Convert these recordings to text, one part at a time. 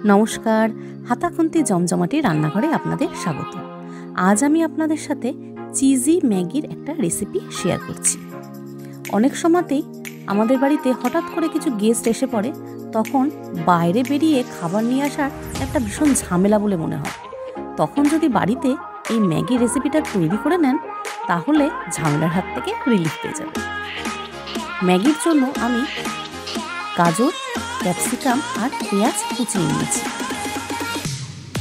নমস্কার, হাতাখুন্তি জমজমাটি রান্নাঘরে আপনাদের স্বাগত। আজ আমি আপনাদের সাথে চিজি ম্যাগির একটা রেসিপি শেয়ার করছি। অনেক সময়তেই আমাদের বাড়িতে হঠাৎ করে কিছু গেস্ট এসে পড়ে, তখন বাইরে বেরিয়ে খাবার নিয়ে আসার একটা ভীষণ ঝামেলা বলে মনে হয়। তখন যদি বাড়িতে এই ম্যাগি রেসিপিটা তৈরি করে নেন, তাহলে ঝামেলার হাত থেকে রিলিফ পেয়ে যাবে। ম্যাগির জন্য আমি গাজর, ক্যাপসিকাম আর পেঁয়াজ কুচিয়ে নিয়েছি।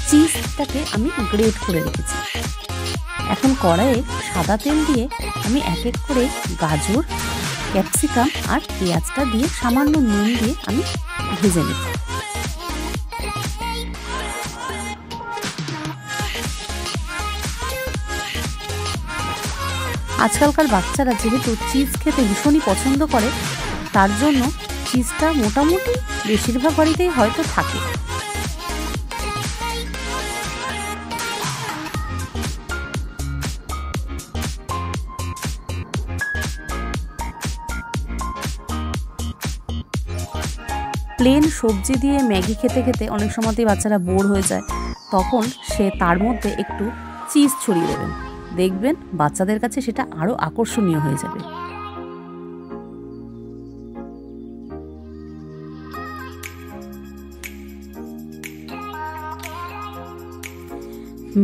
চিজটাকে আমি গ্রেট করে রেখেছি। এখন কড়াইয়ে সাদা তেল দিয়ে আমি এক এক করে গাজর, ক্যাপসিকাম আর পেঁয়াজটা দিয়ে সামান্য নুন দিয়ে আমি ভেজে নেব। আজকালকার বাচ্চারা যেহেতু চিজ খেতে ভীষণই পছন্দ করে, তার জন্য চিজটা মোটামুটি বেশিরভাগ বাড়িতেই হয়তো থাকে। প্লেন সবজি দিয়ে ম্যাগি খেতে খেতে অনেক সময়তেই বাচ্চারা বোর হয়ে যায়, তখন তার মধ্যে একটু চিজ ছড়িয়ে দেবেন। দেখবেন বাচ্চাদের কাছে সেটা আরও আকর্ষণীয় হয়ে যাবে।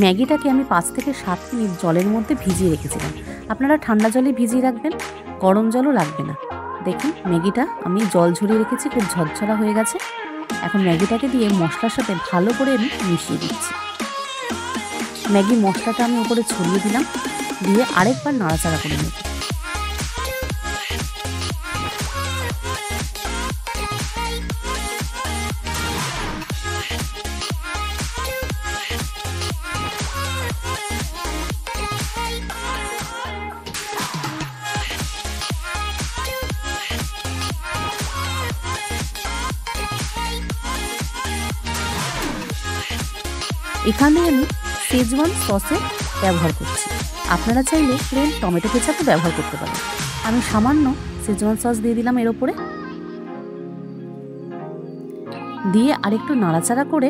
ম্যাগিটাকে আমি 5 থেকে 7 মিনিট জলের মধ্যে ভিজিয়ে রেখেছিলাম। আপনারা ঠান্ডা জলে ভিজিয়ে রাখবেন, গরম জলও লাগবে না। দেখুন ম্যাগিটা আমি জল ঝরিয়ে রেখেছি, খুব ঝরঝরা হয়ে গেছে। এখন ম্যাগিটাকে দিয়ে মশলার সাথে ভালো করে আমি মিশিয়ে দিচ্ছি। ম্যাগি মশলাটা আমি উপরে ছড়িয়ে দিলাম, দিয়ে আরেকবার নাড়াচাড়া করে নেব। এখানে আমি শেজওয়ান সসে ব্যবহার করছি। আপনারা চাইলে প্লেন টমেটো কেচাপও ব্যবহার করতে পারেন। আমি সামান্য শেজওয়ান সস দিয়ে দিলাম এর ওপরে, দিয়ে আরেকটু নাড়াচাড়া করে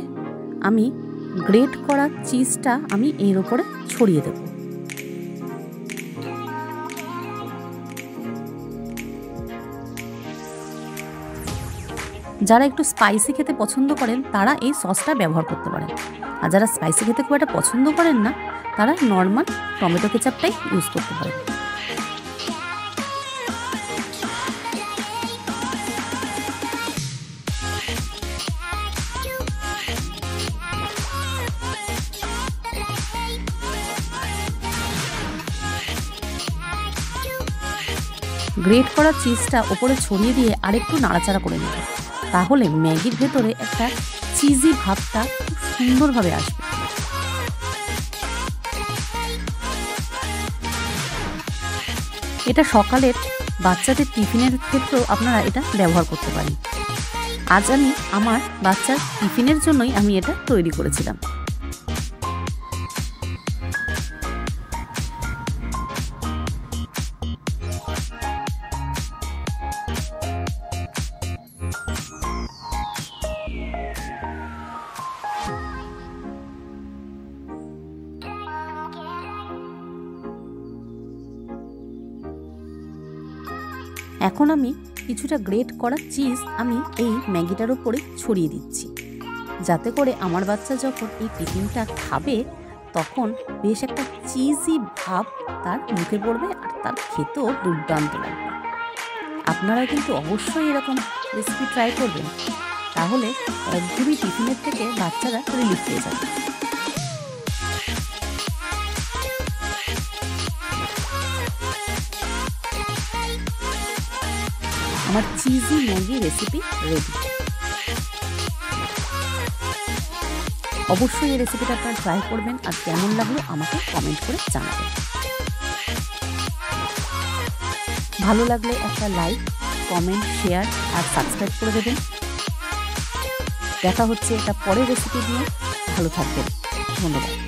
আমি গ্রেট করা চিজটা আমি এর ওপরে ছড়িয়ে দেব। যারা একটু স্পাইসি খেতে পছন্দ করেন তারা এই সসটা ব্যবহার করতে পারেন, আর যারা স্পাইসি খেতে খুব একটা পছন্দ করেন না তারা নর্মাল টমেটো কেচাপটাই ইউজ করতে পারেন। গ্রেট করা চিজটা ওপরে ছড়িয়ে দিয়ে আরেকটু নাড়াচাড়া করে নেব, তাহলে ম্যাগির ভেতরে একটা চিজি ভাবটা খুব সুন্দরভাবে আসবে। এটা সকালের বাচ্চাদের টিফিনের ক্ষেত্রেও আপনারা এটা ব্যবহার করতে পারেন। আজ আমি আমার বাচ্চার টিফিনের জন্যই আমি এটা তৈরি করেছিলাম। এখন আমি কিছুটা গ্রেট করা চিজ আমি এই ম্যাগিটার উপরে ছড়িয়ে দিচ্ছি, যাতে করে আমার বাচ্চা যখন এই টিফিনটা খাবে তখন বেশ একটা চিজি ভাব তার মুখে পড়বে, আর তার খেতেও দুর্দান্ত লাগবে। আপনারা কিন্তু অবশ্যই এরকম রেসিপি ট্রাই করবেন, তাহলে একদমই টিফিনের থেকে বাচ্চারা রিলিফ পেয়ে যাবে। আমার চিজি ম্যাগি রেসিপি রেডি। অবশ্যই এই রেসিপিটা আপনারা ট্রাই করবেন, আর কেমন লাগলো আমাকে কমেন্ট করে জানাবেন। ভালো লাগলে একটা লাইক, কমেন্ট, শেয়ার আর সাবস্ক্রাইব করে দেবেন। দেখা হচ্ছে এটা পরের রেসিপি নিয়ে। ভালো থাকবেন, ধন্যবাদ।